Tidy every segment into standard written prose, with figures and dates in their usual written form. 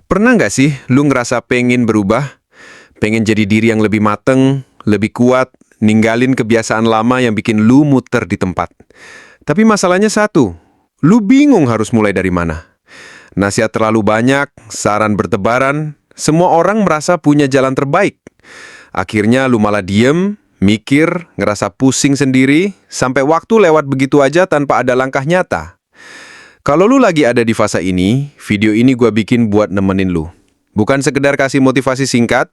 Pernah nggak sih lu ngerasa pengen berubah? Pengen jadi diri yang lebih mateng, lebih kuat, ninggalin kebiasaan lama yang bikin lu muter di tempat. Tapi masalahnya satu, lu bingung harus mulai dari mana. Nasihat terlalu banyak, saran bertebaran, semua orang merasa punya jalan terbaik. Akhirnya lu malah diem, mikir, ngerasa pusing sendiri, sampai waktu lewat begitu aja tanpa ada langkah nyata. Kalau lu lagi ada di fase ini, video ini gua bikin buat nemenin lu. Bukan sekedar kasih motivasi singkat,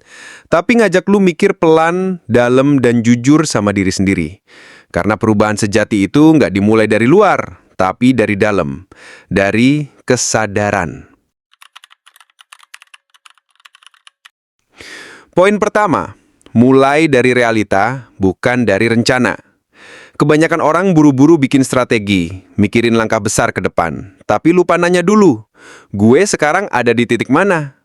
tapi ngajak lu mikir pelan, dalam, dan jujur sama diri sendiri. Karena perubahan sejati itu nggak dimulai dari luar, tapi dari dalam. Dari kesadaran. Poin pertama, mulai dari realita, bukan dari rencana. Kebanyakan orang buru-buru bikin strategi, mikirin langkah besar ke depan. Tapi lupa nanya dulu, gue sekarang ada di titik mana?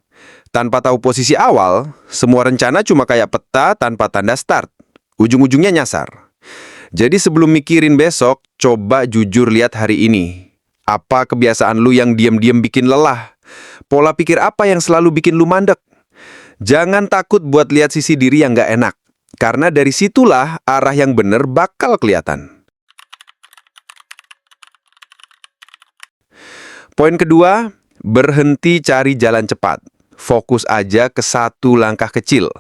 Tanpa tahu posisi awal, semua rencana cuma kayak peta tanpa tanda start. Ujung-ujungnya nyasar. Jadi sebelum mikirin besok, coba jujur lihat hari ini. Apa kebiasaan lu yang diam-diam bikin lelah? Pola pikir apa yang selalu bikin lu mandek? Jangan takut buat lihat sisi diri yang nggak enak. Karena dari situlah arah yang benar bakal kelihatan. Poin kedua, berhenti cari jalan cepat. Fokus aja ke satu langkah kecil.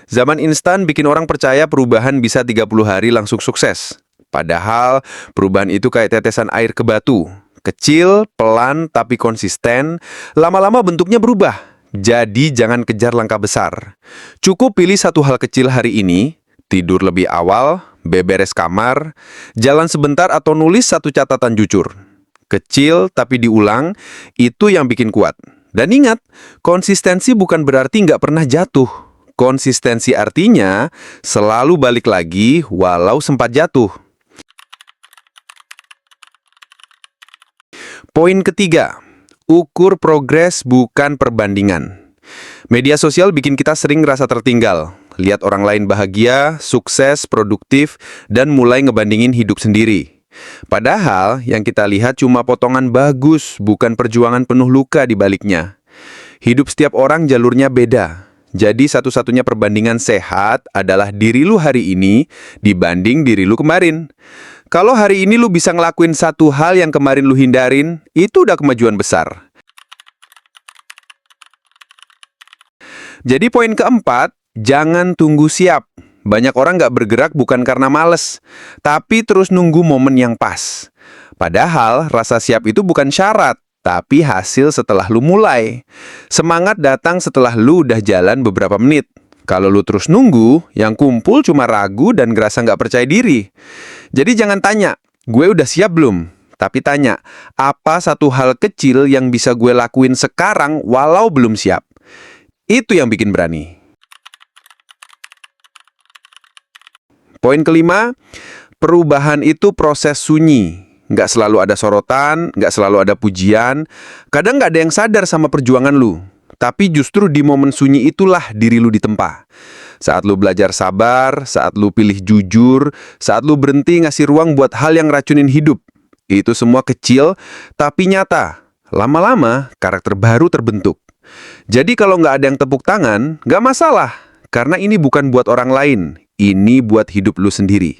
Zaman instan bikin orang percaya perubahan bisa 30 hari langsung sukses. Padahal perubahan itu kayak tetesan air ke batu. Kecil, pelan, tapi konsisten, lama-lama bentuknya berubah. Jadi jangan kejar langkah besar. Cukup pilih satu hal kecil hari ini, tidur lebih awal, beberes kamar, jalan sebentar atau nulis satu catatan jujur. Kecil tapi diulang, itu yang bikin kuat. Dan ingat, konsistensi bukan berarti nggak pernah jatuh. Konsistensi artinya selalu balik lagi walau sempat jatuh. Poin ketiga, ukur progres bukan perbandingan. Media sosial bikin kita sering ngerasa tertinggal. Lihat orang lain bahagia, sukses, produktif, dan mulai ngebandingin hidup sendiri. Padahal yang kita lihat cuma potongan bagus, bukan perjuangan penuh luka di baliknya. Hidup setiap orang jalurnya beda. Jadi satu-satunya perbandingan sehat adalah diri lu hari ini dibanding diri lu kemarin. Kalau hari ini lu bisa ngelakuin satu hal yang kemarin lu hindarin, itu udah kemajuan besar. Jadi poin keempat, jangan tunggu siap. Banyak orang nggak bergerak bukan karena males, tapi terus nunggu momen yang pas. Padahal rasa siap itu bukan syarat, tapi hasil setelah lu mulai. Semangat datang setelah lu udah jalan beberapa menit. Kalau lu terus nunggu, yang kumpul cuma ragu dan ngerasa nggak percaya diri. Jadi jangan tanya, gue udah siap belum? Tapi tanya, apa satu hal kecil yang bisa gue lakuin sekarang walau belum siap? Itu yang bikin berani. Poin kelima, perubahan itu proses sunyi. Nggak selalu ada sorotan, nggak selalu ada pujian. Kadang nggak ada yang sadar sama perjuangan lu. Tapi justru di momen sunyi itulah diri lu ditempa. Saat lu belajar sabar, saat lu pilih jujur, saat lu berhenti ngasih ruang buat hal yang racunin hidup. Itu semua kecil, tapi nyata. Lama-lama, karakter baru terbentuk. Jadi kalau nggak ada yang tepuk tangan, nggak masalah. Karena ini bukan buat orang lain. Ini buat hidup lu sendiri.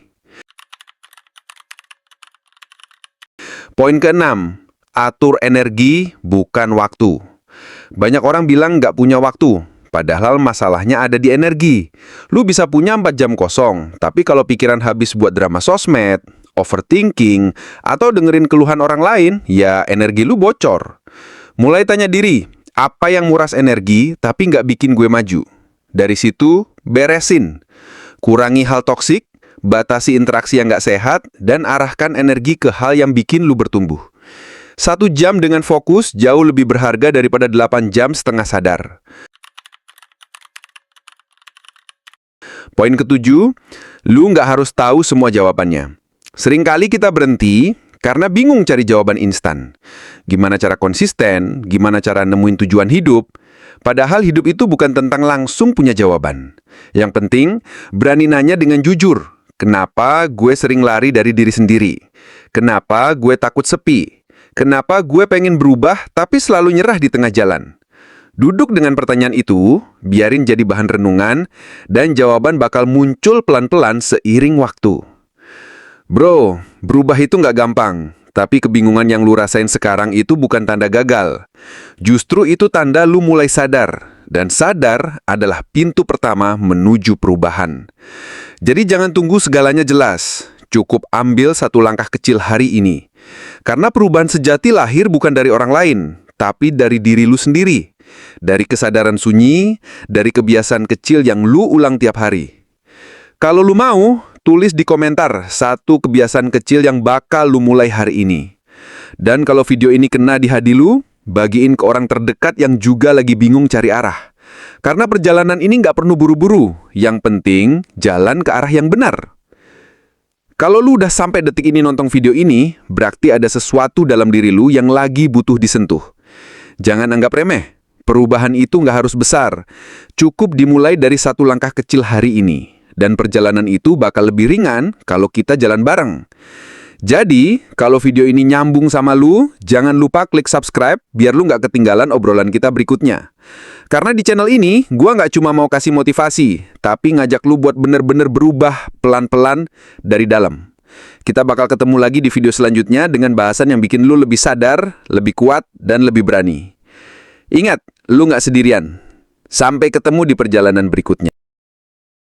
Poin keenam, atur energi bukan waktu. Banyak orang bilang nggak punya waktu, padahal masalahnya ada di energi. Lu bisa punya 4 jam kosong, tapi kalau pikiran habis buat drama sosmed, overthinking, atau dengerin keluhan orang lain, ya energi lu bocor. Mulai tanya diri, apa yang nguras energi tapi nggak bikin gue maju? Dari situ, beresin. Kurangi hal toksik, batasi interaksi yang nggak sehat, dan arahkan energi ke hal yang bikin lu bertumbuh. 1 jam dengan fokus jauh lebih berharga daripada 8 jam setengah sadar. Poin ketujuh, lu nggak harus tahu semua jawabannya. Seringkali kita berhenti karena bingung cari jawaban instan. Gimana cara konsisten, gimana cara nemuin tujuan hidup. Padahal hidup itu bukan tentang langsung punya jawaban. Yang penting, berani nanya dengan jujur. Kenapa gue sering lari dari diri sendiri? Kenapa gue takut sepi? Kenapa gue pengen berubah tapi selalu nyerah di tengah jalan? Duduk dengan pertanyaan itu, biarin jadi bahan renungan, dan jawaban bakal muncul pelan-pelan seiring waktu. Bro, berubah itu nggak gampang. Tapi kebingungan yang lu rasain sekarang itu bukan tanda gagal. Justru itu tanda lu mulai sadar. Dan sadar adalah pintu pertama menuju perubahan. Jadi jangan tunggu segalanya jelas. Cukup ambil satu langkah kecil hari ini. Karena perubahan sejati lahir bukan dari orang lain, tapi dari diri lu sendiri. Dari kesadaran sunyi, dari kebiasaan kecil yang lu ulang tiap hari. Kalau lu mau, tulis di komentar satu kebiasaan kecil yang bakal lu mulai hari ini. Dan kalau video ini kena di hati lu, bagiin ke orang terdekat yang juga lagi bingung cari arah. Karena perjalanan ini nggak perlu buru-buru. Yang penting, jalan ke arah yang benar. Kalau lu udah sampai detik ini nonton video ini, berarti ada sesuatu dalam diri lu yang lagi butuh disentuh. Jangan anggap remeh. Perubahan itu nggak harus besar. Cukup dimulai dari satu langkah kecil hari ini. Dan perjalanan itu bakal lebih ringan kalau kita jalan bareng. Jadi, kalau video ini nyambung sama lu, jangan lupa klik subscribe biar lu nggak ketinggalan obrolan kita berikutnya. Karena di channel ini, gua nggak cuma mau kasih motivasi, tapi ngajak lu buat bener-bener berubah pelan-pelan dari dalam. Kita bakal ketemu lagi di video selanjutnya dengan bahasan yang bikin lu lebih sadar, lebih kuat, dan lebih berani. Ingat, lu nggak sendirian. Sampai ketemu di perjalanan berikutnya.